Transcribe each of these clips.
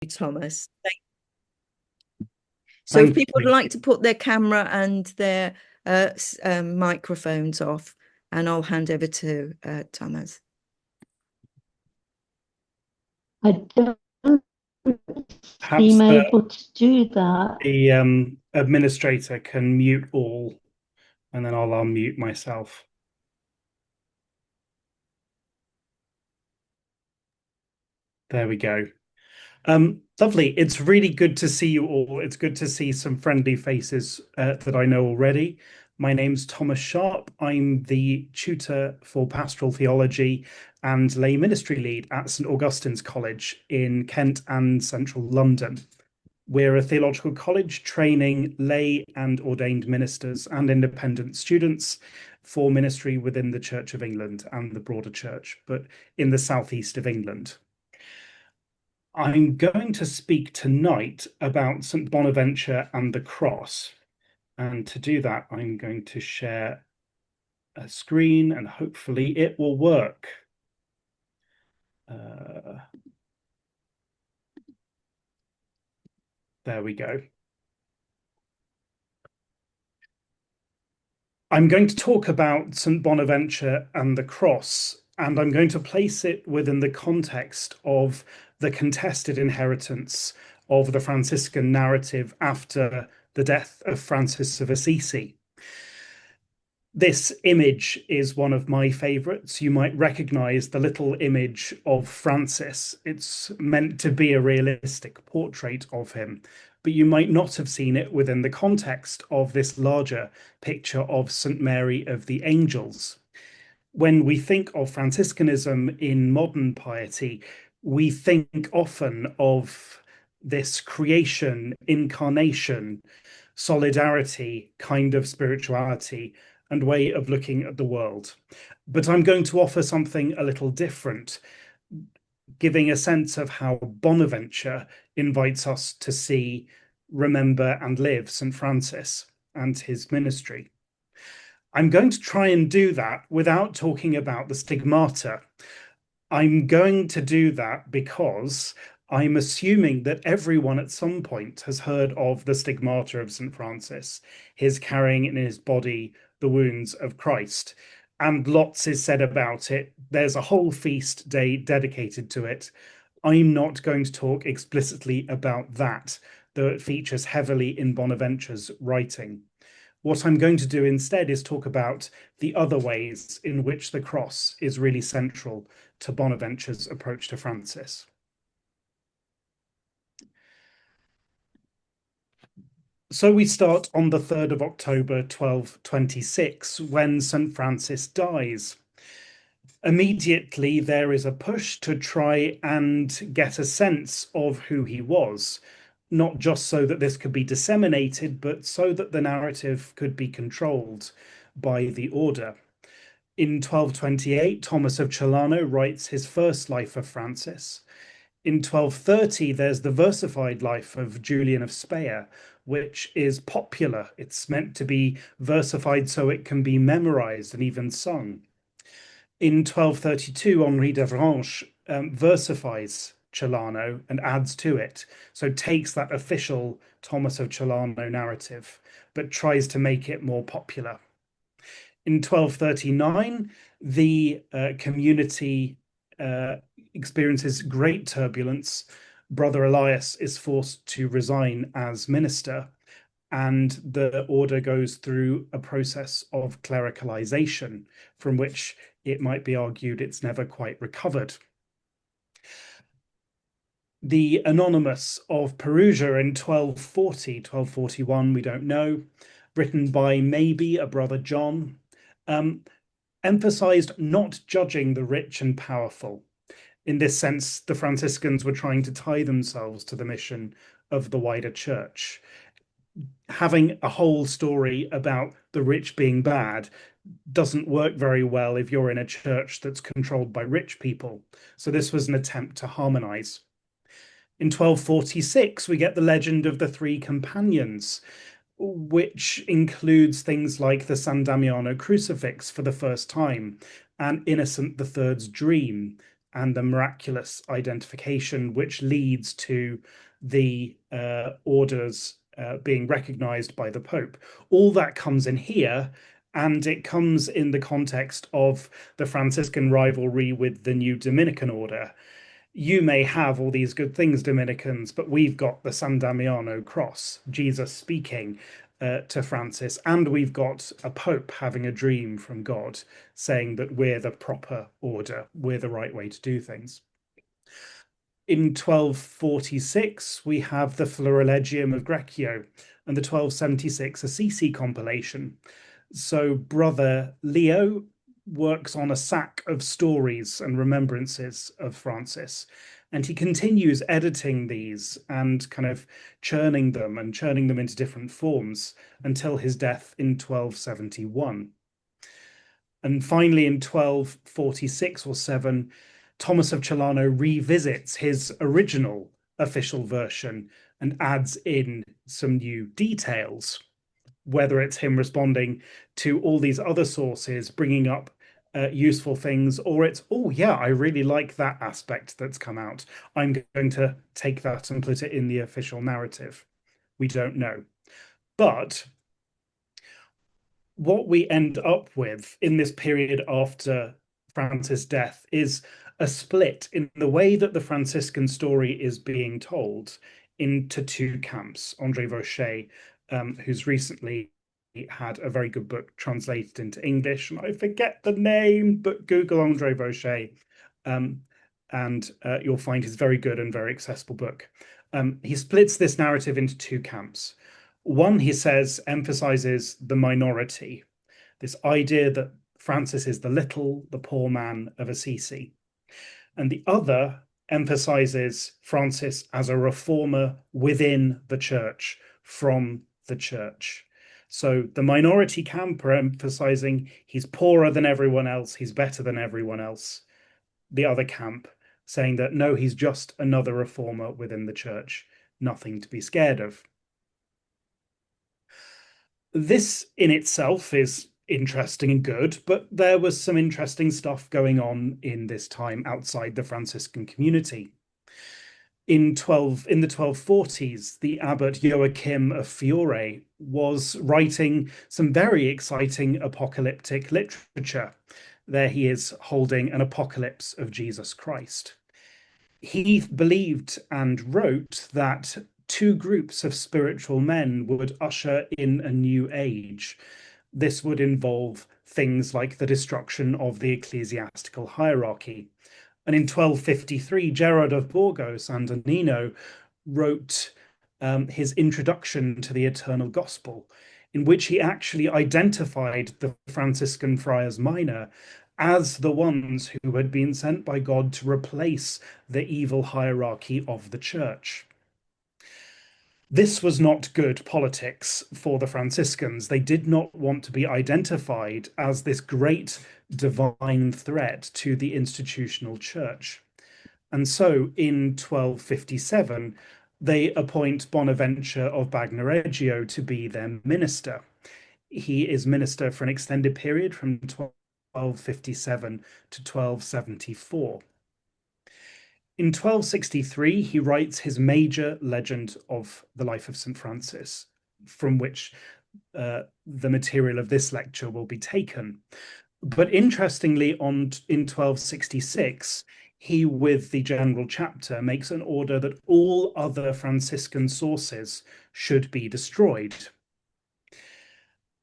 Thomas. So if Thank people would you. like to put their camera and their microphones off, and I'll hand over to Thomas. I don't Perhaps seem able to do that. the administrator can mute all, and then I'll unmute myself. There we go. Lovely. It's really good to see you all. It's good to see some friendly faces that I know already. My name's Thomas Sharp. I'm the tutor for pastoral theology and lay ministry lead at St Augustine's College in Kent and central London. We're a theological college training lay and ordained ministers and independent students for ministry within the Church of England and the broader church, but in the southeast of England. I'm going to speak tonight about St Bonaventure and the cross. And to do that, I'm going to share a screen and hopefully it will work. There we go. I'm going to talk about St Bonaventure and the cross, and I'm going to place it within the context of the contested inheritance of the Franciscan narrative after the death of Francis of Assisi. This image is one of my favorites. You might recognize the little image of Francis. It's meant to be a realistic portrait of him, but you might not have seen it within the context of this larger picture of St. Mary of the Angels. When we think of Franciscanism in modern piety, we think often of this creation, incarnation, solidarity kind of spirituality and way of looking at the world. But I'm going to offer something a little different, giving a sense of how Bonaventure invites us to see, remember, and live St. Francis and his ministry. I'm going to try and do that without talking about the stigmata. I'm going to do that because I'm assuming that everyone at some point has heard of the stigmata of St. Francis, his carrying in his body the wounds of Christ. And lots is said about it. There's a whole feast day dedicated to it. I'm not going to talk explicitly about that, though it features heavily in Bonaventure's writing. What I'm going to do instead is talk about the other ways in which the cross is really central to Bonaventure's approach to Francis. So we start on the 3rd of October, 1226, when St. Francis dies. Immediately, there is a push to try and get a sense of who he was, not just so that this could be disseminated, but so that the narrative could be controlled by the order. In 1228, Thomas of Celano writes his first life of Francis. In 1230, there's the versified life of Julian of Speyer, which is popular. It's meant to be versified so it can be memorized and even sung. In 1232, Henri d'Avranches versifies Celano and adds to it, so takes that official Thomas of Celano narrative, but tries to make it more popular. In 1239, the community experiences great turbulence. Brother Elias is forced to resign as minister, and the order goes through a process of clericalization from which it might be argued it's never quite recovered. The Anonymous of Perugia in 1240, 1241, we don't know, written by maybe a brother John, emphasized not judging the rich and powerful. In this sense, the Franciscans were trying to tie themselves to the mission of the wider church. Having a whole story about the rich being bad doesn't work very well if you're in a church that's controlled by rich people. So this was an attempt to harmonize. In 1246, we get the legend of the three companions, which includes things like the San Damiano crucifix for the first time and Innocent III's dream, and the miraculous identification, which leads to the orders being recognized by the Pope. All that comes in here, and it comes in the context of the Franciscan rivalry with the new Dominican order. You may have all these good things, Dominicans, but we've got the San Damiano cross, Jesus speaking to Francis, and we've got a Pope having a dream from God saying that we're the proper order, we're the right way to do things. In 1246, we have the Florilegium of Greccio and the 1276 Assisi compilation. So Brother Leo works on a sack of stories and remembrances of Francis, and he continues editing these and kind of churning them into different forms until his death in 1271. And finally, in 1246 or 7, Thomas of Celano revisits his original official version and adds in some new details, whether it's him responding to all these other sources, bringing up useful things, or it's, oh, yeah, I really like that aspect that's come out. I'm going to take that and put it in the official narrative. We don't know. But what we end up with in this period after Francis' death is a split in the way that the Franciscan story is being told into two camps. Andre Vaucher, who's recently had a very good book translated into English, and I forget the name, but Google Andre Vaucher, and you'll find his very good and very accessible book. He splits this narrative into two camps. One, he says, emphasizes the minority, this idea that Francis is the poor man of Assisi. And the other emphasizes Francis as a reformer within the church, from the church. So the minority camp are emphasizing he's poorer than everyone else, he's better than everyone else. The other camp saying that no, he's just another reformer within the church, nothing to be scared of. This in itself is interesting and good, but there was some interesting stuff going on in this time outside the Franciscan community. In the 1240s, the abbot Joachim of Fiore was writing some very exciting apocalyptic literature. There he is holding an apocalypse of Jesus Christ. He believed and wrote that two groups of spiritual men would usher in a new age. This would involve things like the destruction of the ecclesiastical hierarchy. And in 1253, Gerard of Burgos and Anino wrote his introduction to the Eternal Gospel, in which he actually identified the Franciscan friars minor as the ones who had been sent by God to replace the evil hierarchy of the church. This was not good politics for the Franciscans. They did not want to be identified as this great divine threat to the institutional church. And so in 1257, they appoint Bonaventure of Bagnoregio to be their minister. He is minister for an extended period from 1257 to 1274. In 1263, he writes his major legend of the life of St. Francis, from which the material of this lecture will be taken. But interestingly, in 1266, he, with the general chapter, makes an order that all other Franciscan sources should be destroyed.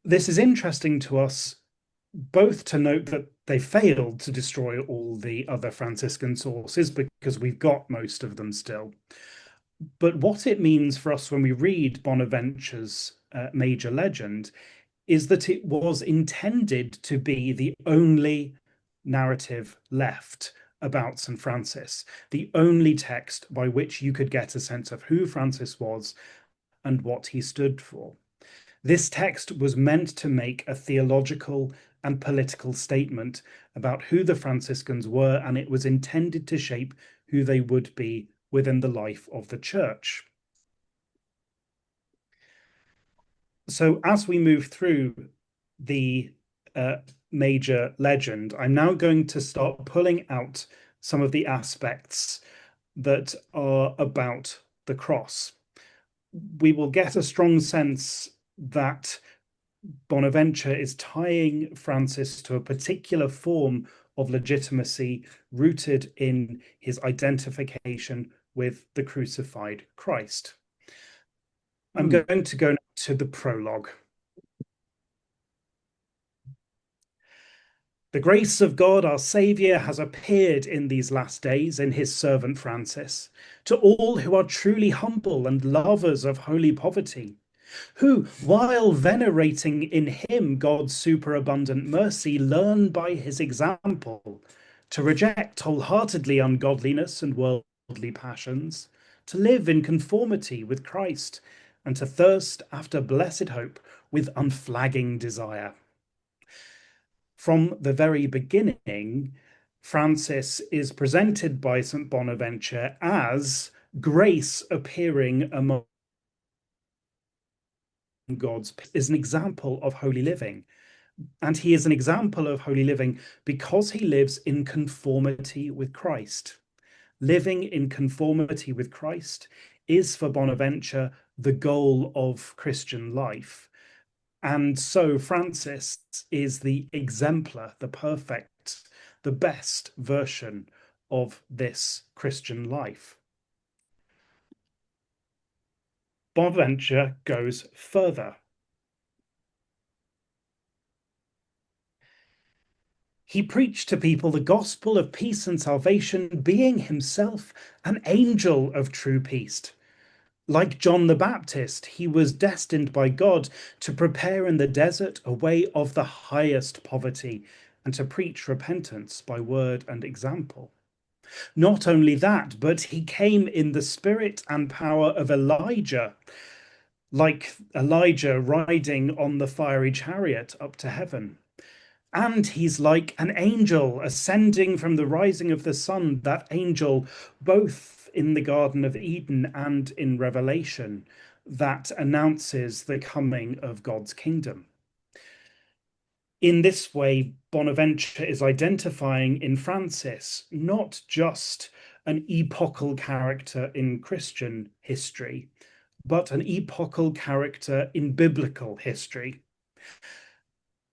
This is interesting to us, both to note that they failed to destroy all the other Franciscan sources because we've got most of them still. But what it means for us when we read Bonaventure's major legend is that it was intended to be the only narrative left about St. Francis, the only text by which you could get a sense of who Francis was and what he stood for. This text was meant to make a theological and political statement about who the Franciscans were, and it was intended to shape who they would be within the life of the church. So as we move through the major legend, I'm now going to start pulling out some of the aspects that are about the cross. We will get a strong sense that Bonaventure is tying Francis to a particular form of legitimacy rooted in his identification with the crucified Christ. I'm going to go to the prologue. The grace of God, our Saviour, has appeared in these last days in his servant Francis, to all who are truly humble and lovers of holy poverty, who, while venerating in him God's superabundant mercy, learn by his example to reject wholeheartedly ungodliness and worldly passions, to live in conformity with Christ, and to thirst after blessed hope with unflagging desire. From the very beginning, Francis is presented by St. Bonaventure as grace appearing among God's, is an example of holy living. And he is an example of holy living because he lives in conformity with Christ. Living in conformity with Christ is for Bonaventure the goal of Christian life. And so Francis is the exemplar, the perfect, the best version of this Christian life. Bonaventure goes further. He preached to people the gospel of peace and salvation, being himself an angel of true peace. Like John the Baptist, he was destined by God to prepare in the desert a way of the highest poverty and to preach repentance by word and example. Not only that, but he came in the spirit and power of Elijah, like Elijah riding on the fiery chariot up to heaven. And he's like an angel ascending from the rising of the sun, that angel both in the Garden of Eden and in Revelation that announces the coming of God's kingdom. In this way, Bonaventure is identifying in Francis not just an epochal character in Christian history, but an epochal character in biblical history.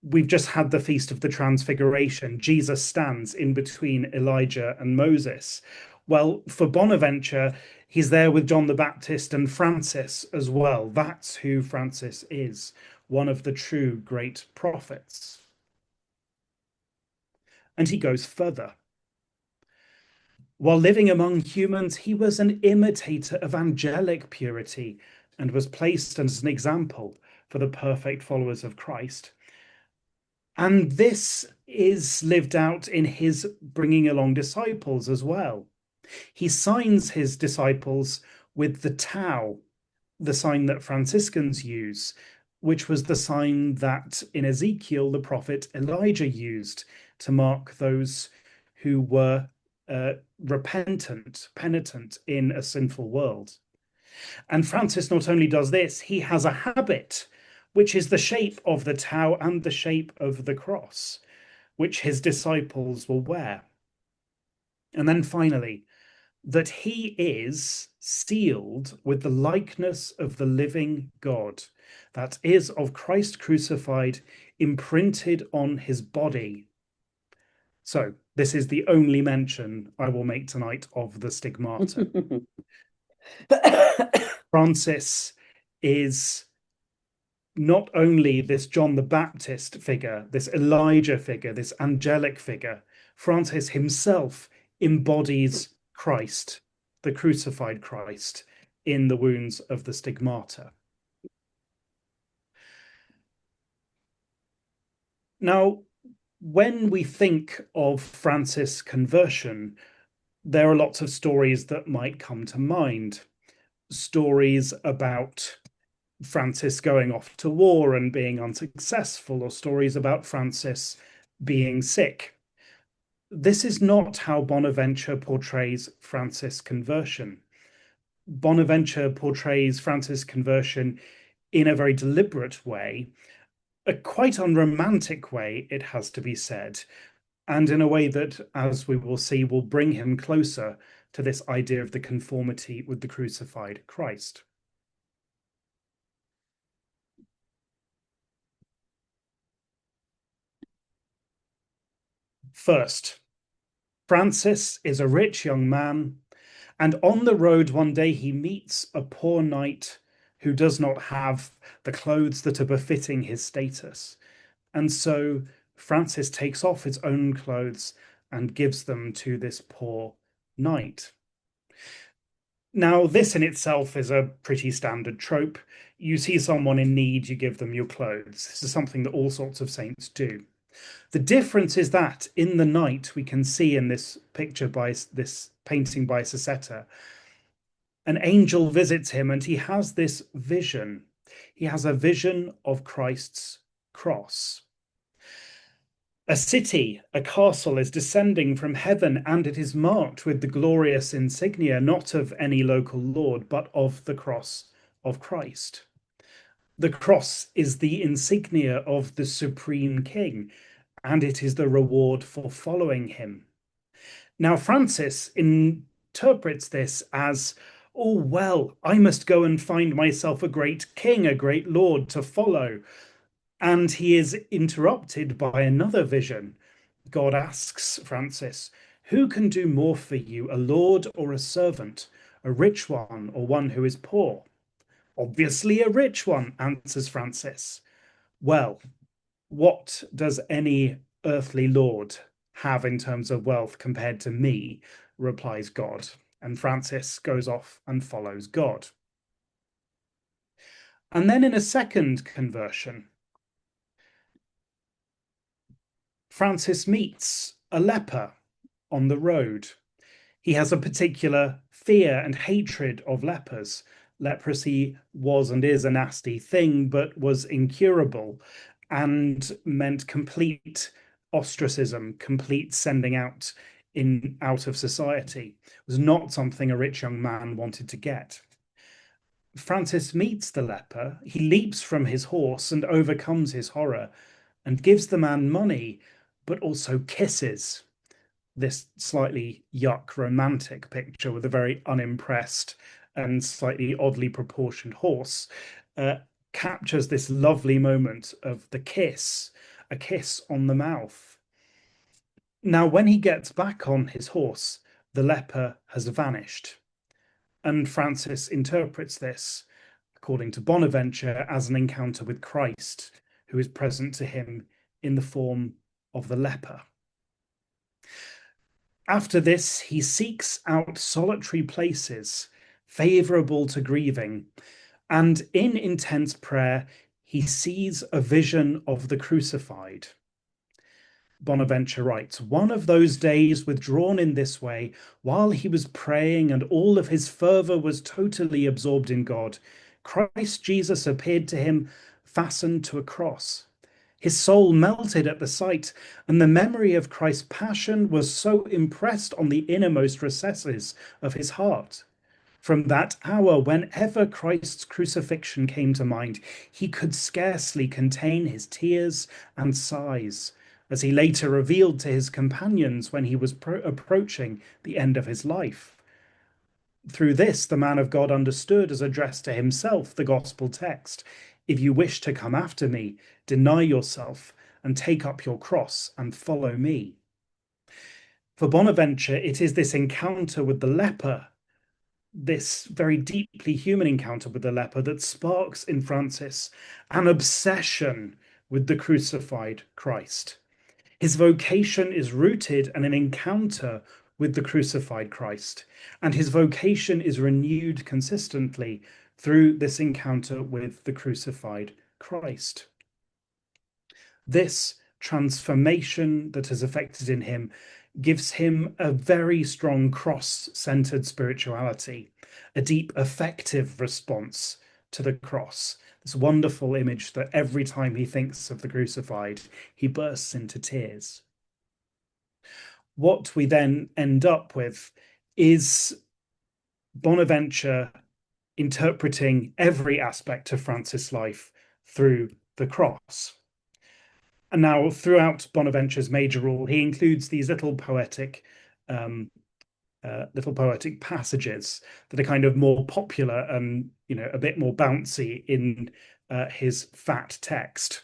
We've just had the Feast of the Transfiguration. Jesus stands in between Elijah and Moses. Well, for Bonaventure, he's there with John the Baptist and Francis as well. That's who Francis is, one of the true great prophets. And he goes further. While living among humans, he was an imitator of angelic purity and was placed as an example for the perfect followers of Christ. And this is lived out in his bringing along disciples as well. He signs his disciples with the tau, the sign that Franciscans use, which was the sign that in Ezekiel the prophet Elijah used to mark those who were repentant, penitent in a sinful world. And Francis not only does this, he has a habit, which is the shape of the tau and the shape of the cross, which his disciples will wear. And then finally, that he is sealed with the likeness of the living God, that is, of Christ crucified, imprinted on his body. So this is the only mention I will make tonight of the stigmata. Francis is not only this John the Baptist figure, this Elijah figure, this angelic figure, Francis himself embodies Christ, the crucified Christ, in the wounds of the stigmata. Now, when we think of Francis' conversion, there are lots of stories that might come to mind. Stories about Francis going off to war and being unsuccessful, or stories about Francis being sick. This is not how Bonaventure portrays Francis' conversion. Bonaventure portrays Francis' conversion in a very deliberate way, a quite unromantic way, it has to be said, and in a way that, as we will see, will bring him closer to this idea of the conformity with the crucified Christ. First, Francis is a rich young man, and on the road one day he meets a poor knight who does not have the clothes that are befitting his status. And so Francis takes off his own clothes and gives them to this poor knight. Now, this in itself is a pretty standard trope. You see someone in need, you give them your clothes. This is something that all sorts of saints do. The difference is that in the night, we can see in this picture by this painting by Tssf, an angel visits him and he has this vision. He has a vision of Christ's cross. A city, a castle, is descending from heaven, and it is marked with the glorious insignia, not of any local lord, but of the cross of Christ. The cross is the insignia of the supreme king, and it is the reward for following him. Now, Francis interprets this as, oh, well, I must go and find myself a great king, a great lord to follow. And he is interrupted by another vision. God asks Francis, who can do more for you, a lord or a servant, a rich one or one who is poor? Obviously a rich one, answers Francis. Well, what does any earthly lord have in terms of wealth compared to me? Replies God. And Francis goes off and follows God. And then in a second conversion, Francis meets a leper on the road. He has a particular fear and hatred of lepers. Leprosy was and is a nasty thing, but was incurable and meant complete ostracism, complete sending out of society. It was not something a rich young man wanted to get. Francis meets the leper. He leaps from his horse and overcomes his horror and gives the man money, but also kisses. This slightly yuck romantic picture with a very unimpressed and slightly oddly proportioned horse captures this lovely moment of the kiss, a kiss on the mouth. Now, when he gets back on his horse, the leper has vanished. And Francis interprets this, according to Bonaventure, as an encounter with Christ, who is present to him in the form of the leper. After this, he seeks out solitary places favorable to grieving, and in intense prayer, he sees a vision of the crucified. Bonaventure writes, one of those days withdrawn in this way, while he was praying and all of his fervour was totally absorbed in God, Christ Jesus appeared to him fastened to a cross. His soul melted at the sight, and the memory of Christ's passion was so impressed on the innermost recesses of his heart. From that hour, whenever Christ's crucifixion came to mind, he could scarcely contain his tears and sighs, as he later revealed to his companions when he was approaching the end of his life. Through this, the man of God understood, as addressed to himself, the gospel text. If you wish to come after me, deny yourself and take up your cross and follow me. For Bonaventure, it is this encounter with the leper, this very deeply human encounter with the leper, that sparks in Francis an obsession with the crucified Christ. His vocation is rooted in an encounter with the crucified Christ, and his vocation is renewed consistently through this encounter with the crucified Christ. This transformation that has affected in him gives him a very strong cross-centered spirituality, a deep affective response to the cross. This wonderful image that every time he thinks of the crucified, he bursts into tears. What we then end up with is Bonaventure interpreting every aspect of Francis' life through the cross. And now throughout Bonaventure's major rule, he includes these um, little poetic passages that are kind of more popular and a bit more bouncy in his fat text.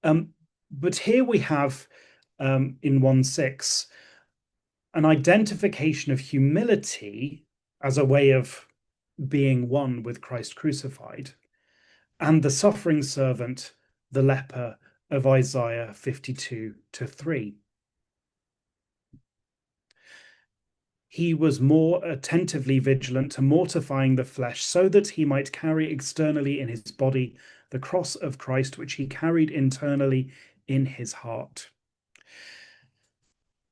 But here we have in 1:6 an identification of humility as a way of being one with Christ crucified, and the suffering servant, the leper of Isaiah 52-3. He was more attentively vigilant to mortifying the flesh, so that he might carry externally in his body the cross of Christ, which he carried internally in his heart.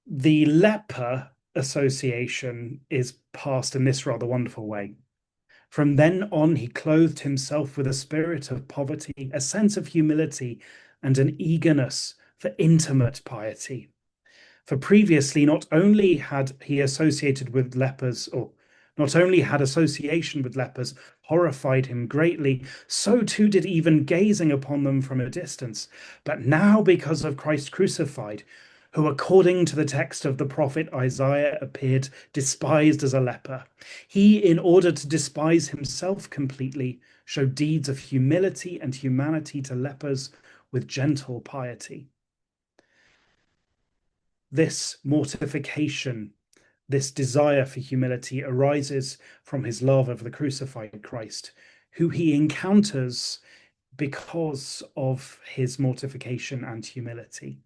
The leper association is passed in this rather wonderful way. From then on, he clothed himself with a spirit of poverty, a sense of humility, and an eagerness for intimate piety. For previously, not only had association with lepers horrified him greatly, so too did even gazing upon them from a distance. But now, because of Christ crucified, who according to the text of the prophet Isaiah appeared despised as a leper, he, in order to despise himself completely, showed deeds of humility and humanity to lepers with gentle piety. This mortification, this desire for humility arises from his love of the crucified Christ, who he encounters because of his mortification and humility.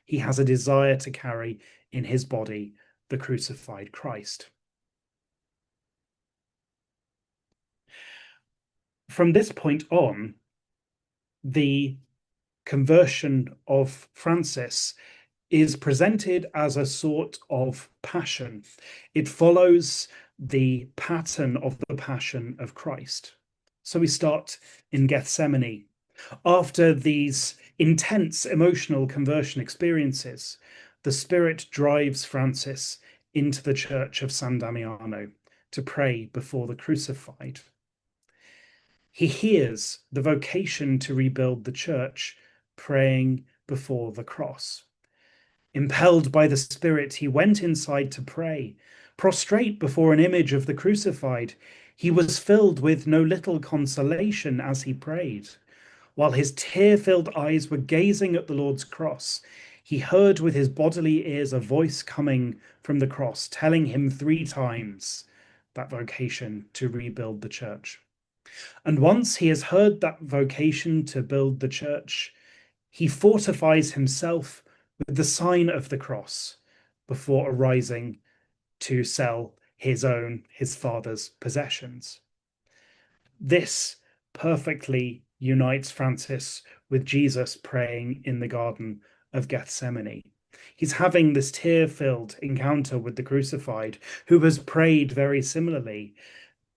He has a desire to carry in his body the crucified Christ. From this point on, the conversion of Francis is presented as a sort of passion. It follows the pattern of the passion of Christ. So we start in Gethsemane. After these intense emotional conversion experiences, the Spirit drives Francis into the church of San Damiano to pray before the crucified. He hears the vocation to rebuild the church, praying before the cross. Impelled by the Spirit, he went inside to pray. Prostrate before an image of the crucified, he was filled with no little consolation as he prayed. While his tear-filled eyes were gazing at the Lord's cross, he heard with his bodily ears a voice coming from the cross, telling him 3 times that vocation to rebuild the church. And once he has heard that vocation to build the church, he fortifies himself with the sign of the cross before arising to sell his father's possessions. This perfectly unites Francis with Jesus praying in the Garden of Gethsemane. He's having this tear-filled encounter with the crucified, who has prayed very similarly.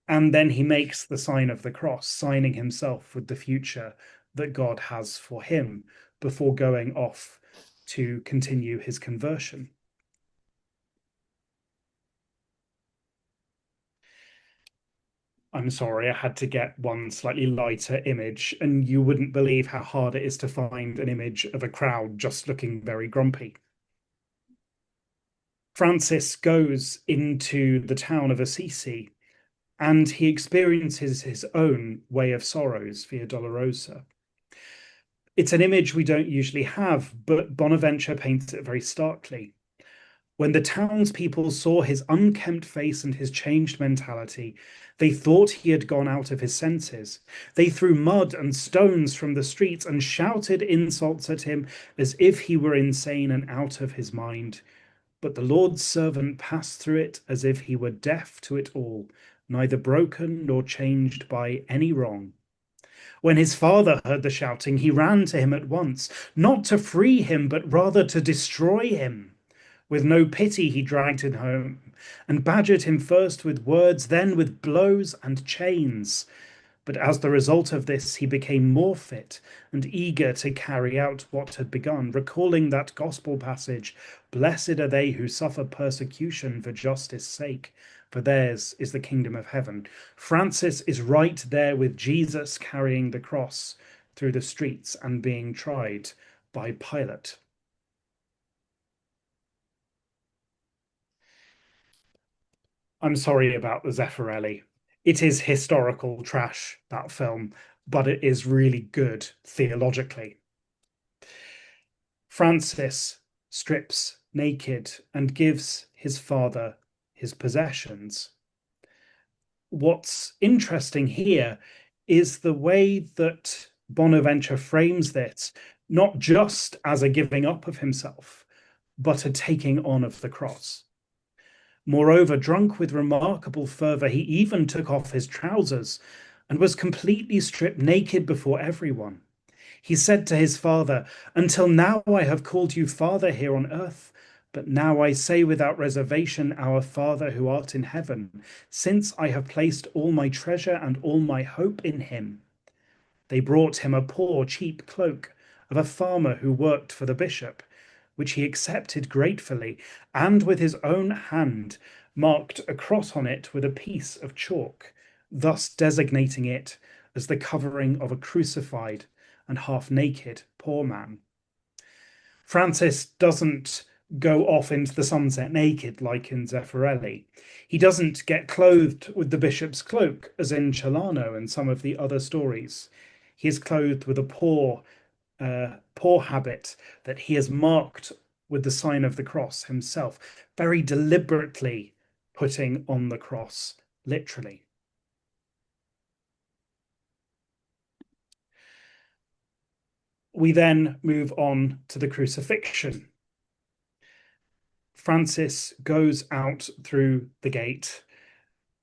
And then he makes the sign of the cross, signing himself with the future that God has for him before going off to continue his conversion. I'm sorry, I had to get one slightly lighter image, and you wouldn't believe how hard it is to find an image of a crowd just looking very grumpy. Francis goes into the town of Assisi, and he experiences his own way of sorrows, Via Dolorosa. It's an image we don't usually have, but Bonaventure paints it very starkly. When the townspeople saw his unkempt face and his changed mentality, they thought he had gone out of his senses. They threw mud and stones from the streets and shouted insults at him as if he were insane and out of his mind. But the Lord's servant passed through it as if he were deaf to it all, neither broken nor changed by any wrong. When his father heard the shouting, he ran to him at once, not to free him, but rather to destroy him. With no pity, he dragged him home and badgered him first with words, then with blows and chains. But as the result of this, he became more fit and eager to carry out what had begun, recalling that gospel passage, "Blessed are they who suffer persecution for justice' sake, for theirs is the kingdom of heaven." Francis is right there with Jesus carrying the cross through the streets and being tried by Pilate. I'm sorry about the Zeffirelli. It is historical trash, that film, but it is really good theologically. Francis strips naked and gives his father his possessions. What's interesting here is the way that Bonaventure frames this, not just as a giving up of himself, but a taking on of the cross. Moreover, drunk with remarkable fervour, he even took off his trousers and was completely stripped naked before everyone. He said to his father, "Until now I have called you Father here on earth, but now I say without reservation, Our Father who art in heaven, since I have placed all my treasure and all my hope in him." They brought him a poor, cheap cloak of a farmer who worked for the bishop, which he accepted gratefully, and with his own hand marked a cross on it with a piece of chalk, thus designating it as the covering of a crucified and half-naked poor man. Francis doesn't go off into the sunset naked like in Zeffirelli. He doesn't get clothed with the bishop's cloak as in Celano and some of the other stories. He is clothed with a poor habit that he has marked with the sign of the cross himself, very deliberately putting on the cross, literally. We then move on to the crucifixion. Francis goes out through the gate.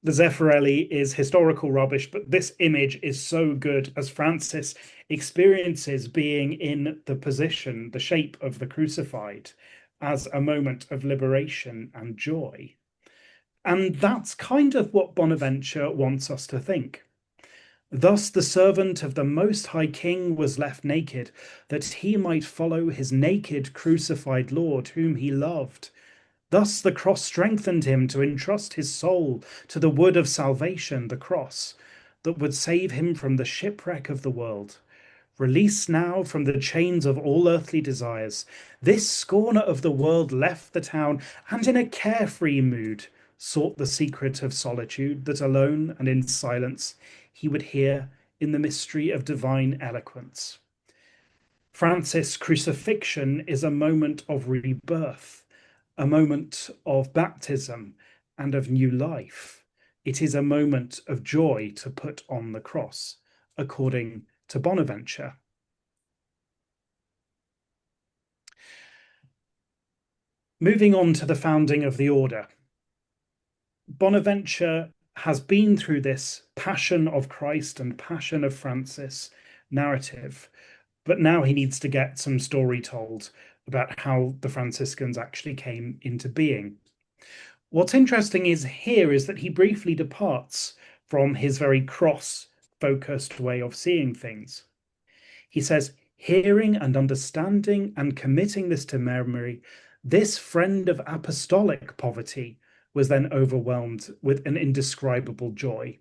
The Zeffirelli is historical rubbish, but this image is so good as Francis experiences being in the position, the shape of the crucified, as a moment of liberation and joy. And that's kind of what Bonaventure wants us to think. Thus the servant of the Most High King was left naked, that he might follow his naked crucified Lord, whom he loved. Thus the cross strengthened him to entrust his soul to the wood of salvation, the cross, that would save him from the shipwreck of the world. Released now from the chains of all earthly desires, this scorner of the world left the town and in a carefree mood sought the secret of solitude that alone and in silence he would hear in the mystery of divine eloquence. Francis' crucifixion is a moment of rebirth, a moment of baptism and of new life. It is a moment of joy to put on the cross, according to Bonaventure. Moving on to the founding of the order. Bonaventure has been through this passion of Christ and passion of Francis narrative, but now he needs to get some story told about how the Franciscans actually came into being. What's interesting is that he briefly departs from his very cross-focused way of seeing things. He says, hearing and understanding and committing this to memory, this friend of apostolic poverty was then overwhelmed with an indescribable joy.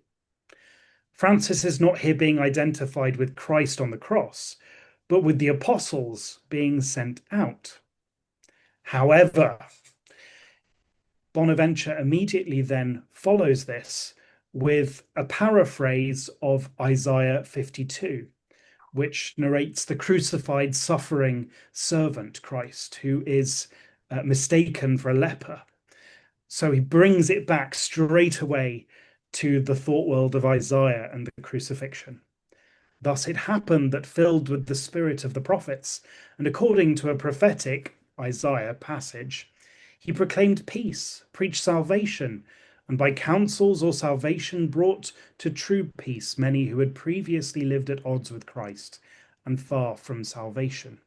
Francis is not here being identified with Christ on the cross, but with the apostles being sent out. However, Bonaventure immediately then follows this with a paraphrase of Isaiah 52, which narrates the crucified, suffering servant Christ, who is mistaken for a leper. So he brings it back straight away to the thought world of Isaiah and the crucifixion. Thus it happened that, filled with the spirit of the prophets, and according to a prophetic Isaiah passage, he proclaimed peace, preached salvation, and by counsels or salvation brought to true peace many who had previously lived at odds with Christ and far from salvation.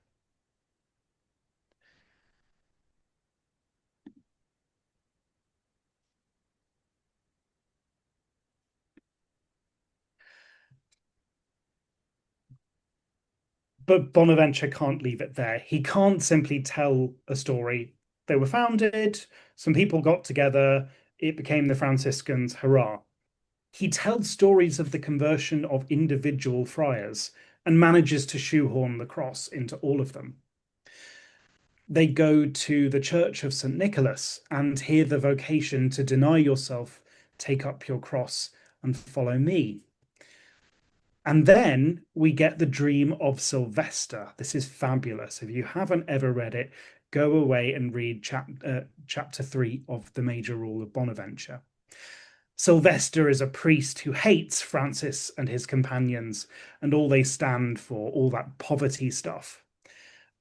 But Bonaventure can't leave it there. He can't simply tell a story. They were founded, some people got together, it became the Franciscans, hurrah. He tells stories of the conversion of individual friars and manages to shoehorn the cross into all of them. they go to the Church of St. Nicholas and hear the vocation to deny yourself, take up your cross, and follow me. And then we get the dream of Sylvester. This is fabulous. If you haven't ever read it, go away and read chapter 3 of The Major Rule of Bonaventure. Sylvester is a priest who hates Francis and his companions and all they stand for, all that poverty stuff.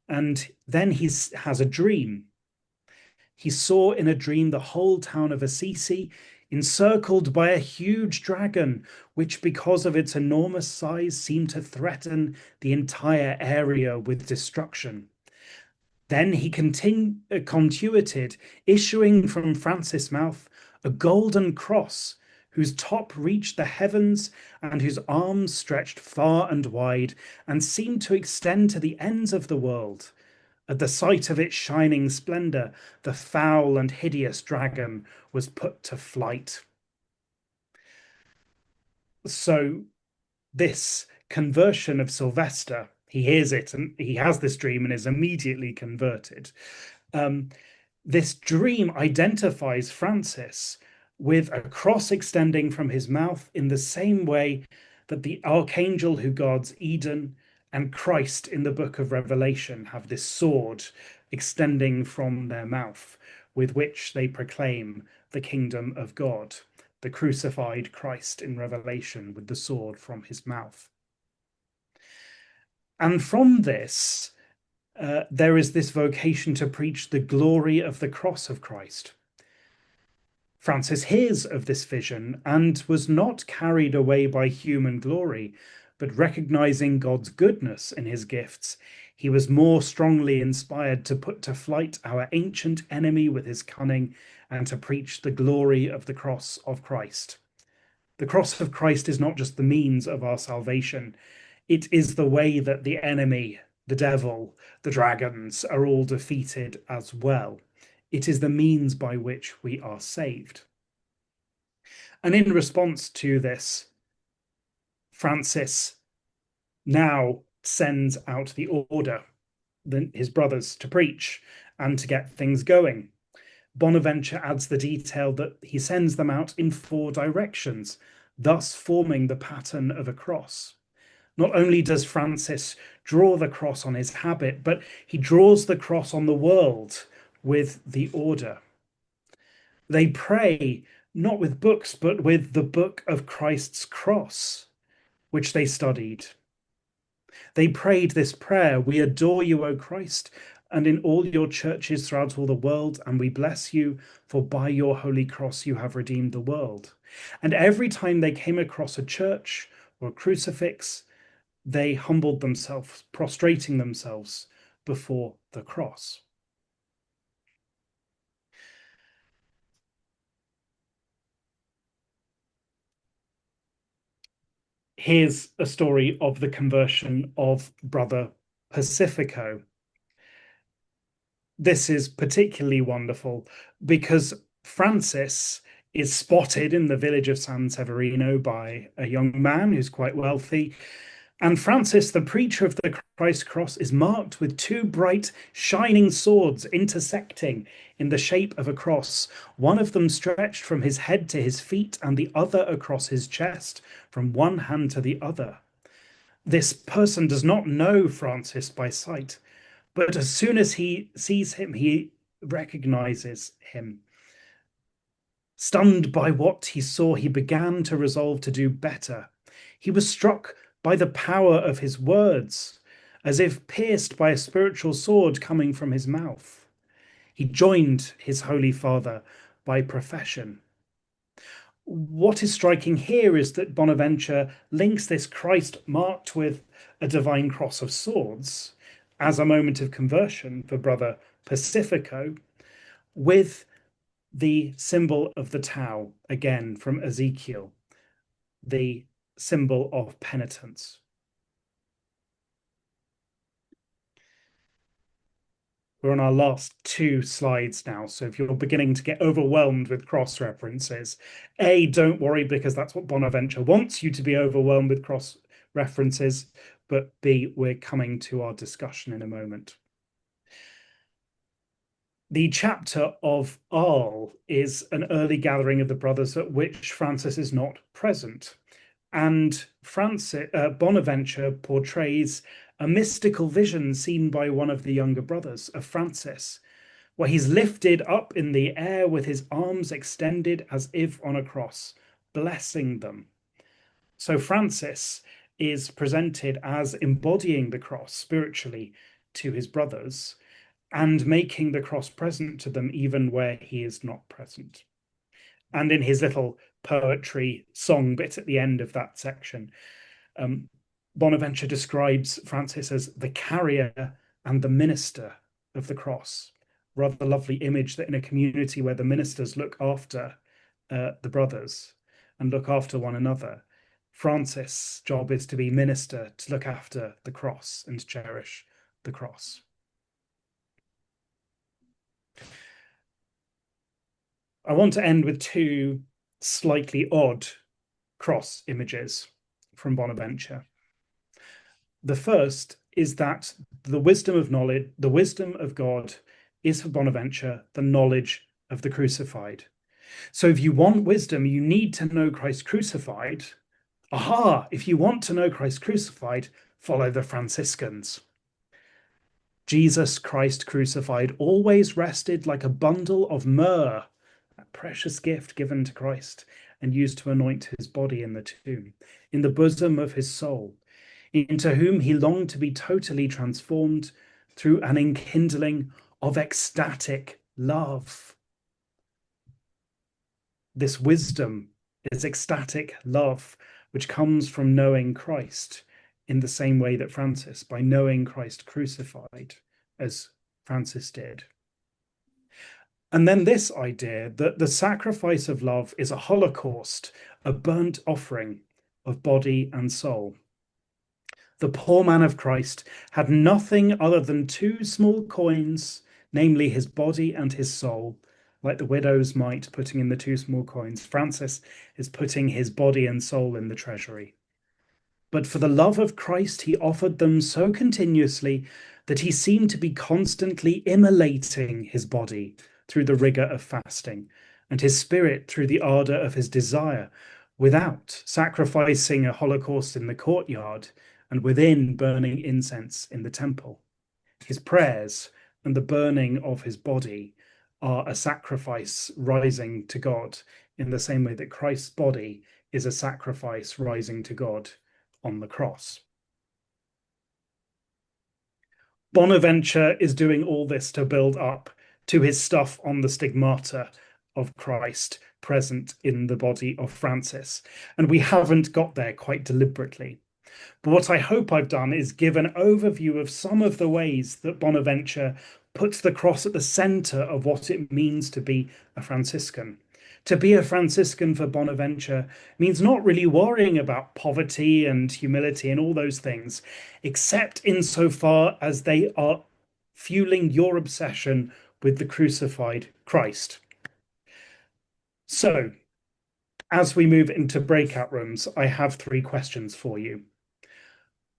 And then he has a dream. He saw in a dream the whole town of Assisi encircled by a huge dragon, which, because of its enormous size, seemed to threaten the entire area with destruction. Then he contuited, issuing from Francis' mouth, a golden cross, whose top reached the heavens and whose arms stretched far and wide and seemed to extend to the ends of the world. At the sight of its shining splendor, the foul and hideous dragon was put to flight. So this conversion of Sylvester, he hears it and he has this dream and is immediately converted. This dream identifies Francis with a cross extending from his mouth in the same way that the archangel who guards Eden and Christ in the book of Revelation have this sword extending from their mouth with which they proclaim the kingdom of God, the crucified Christ in Revelation with the sword from his mouth. And from this, there is this vocation to preach the glory of the cross of Christ. Francis hears of this vision and was not carried away by human glory, but recognizing God's goodness in his gifts, he was more strongly inspired to put to flight our ancient enemy with his cunning and to preach the glory of the cross of Christ. The cross of Christ is not just the means of our salvation, it is the way that the enemy, the devil, the dragons are all defeated as well. It is the means by which we are saved. And in response to this, Francis now sends out the order, his brothers, to preach and to get things going. Bonaventure adds the detail that he sends them out in 4 directions, thus forming the pattern of a cross. Not only does Francis draw the cross on his habit, but he draws the cross on the world with the order. They pray not with books, but with the book of Christ's cross, which they studied. They prayed this prayer, "We adore you, O Christ, and in all your churches throughout all the world, and we bless you, for by your holy cross you have redeemed the world." And every time they came across a church or a crucifix, they humbled themselves, prostrating themselves before the cross. Here's a story of the conversion of Brother Pacifico. This is particularly wonderful because Francis is spotted in the village of San Severino by a young man who's quite wealthy. And Francis, the preacher of the Christ cross, is marked with 2 bright, shining swords intersecting in the shape of a cross, one of them stretched from his head to his feet and the other across his chest, from one hand to the other. This person does not know Francis by sight, but as soon as he sees him, he recognizes him. Stunned by what he saw, he began to resolve to do better. He was struck by the power of his words, as if pierced by a spiritual sword coming from his mouth. He joined his Holy Father by profession. What is striking here is that Bonaventure links this Christ marked with a divine cross of swords as a moment of conversion for Brother Pacifico with the symbol of the Tau, again from Ezekiel, the symbol of penitence. We're on our last 2 slides now, so if you're beginning to get overwhelmed with cross references, A, don't worry, because that's what Bonaventure wants you to be overwhelmed with cross references, but B, we're coming to our discussion in a moment. The chapter of Arles is an early gathering of the brothers at which Francis is not present. And Bonaventure portrays a mystical vision seen by one of the younger brothers of Francis, where he's lifted up in the air with his arms extended as if on a cross, blessing them. So Francis is presented as embodying the cross spiritually to his brothers and making the cross present to them even where he is not present. And in his little poetry song bit at the end of that section, Bonaventure describes Francis as the carrier and the minister of the cross. Rather lovely image that in a community where the ministers look after the brothers and look after one another, Francis' job is to be minister, to look after the cross and to cherish the cross. I want to end with two slightly odd cross images from Bonaventure. The first is that the wisdom of knowledge, the wisdom of God is for Bonaventure the knowledge of the crucified. So if you want wisdom, you need to know Christ crucified. Aha, if you want to know Christ crucified, follow the Franciscans. Jesus Christ crucified always rested like a bundle of myrrh, a precious gift given to Christ and used to anoint his body in the tomb, in the bosom of his soul, into whom he longed to be totally transformed through an enkindling of ecstatic love. This wisdom is ecstatic love, which comes from knowing Christ in the same way that Francis, by knowing Christ crucified, as Francis did. And then this idea that the sacrifice of love is a holocaust, a burnt offering of body and soul. The poor man of Christ had nothing other than two small coins, namely his body and his soul, like the widow's mite putting in the two small coins. Francis is putting his body and soul in the treasury. But for the love of Christ, he offered them so continuously that he seemed to be constantly immolating his body through the rigor of fasting, and his spirit through the ardor of his desire, without sacrificing a holocaust in the courtyard and within burning incense in the temple. His prayers and the burning of his body are a sacrifice rising to God in the same way that Christ's body is a sacrifice rising to God on the cross. Bonaventure is doing all this to build up to his stuff on the stigmata of Christ present in the body of Francis. And we haven't got there quite deliberately. But what I hope I've done is give an overview of some of the ways that Bonaventure puts the cross at the center of what it means to be a Franciscan. To be a Franciscan for Bonaventure means not really worrying about poverty and humility and all those things, except insofar as they are fueling your obsession with the crucified Christ. So, as we move into breakout rooms, I have three questions for you.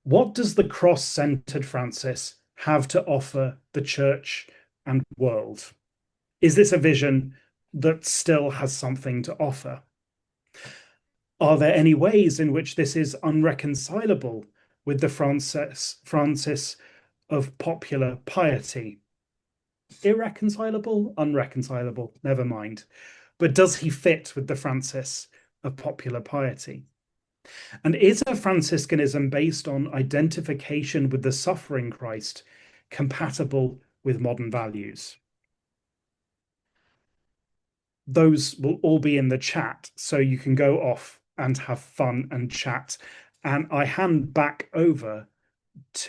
What does the cross-centered Francis have to offer the church and world? Is this a vision that still has something to offer? Are there any ways in which this is unreconcilable with the Francis of popular piety? Irreconcilable? Unreconcilable? Never mind. But does he fit with the Francis of popular piety? And is a Franciscanism based on identification with the suffering Christ compatible with modern values? Those will all be in the chat, so you can go off and have fun and chat. And I hand back over to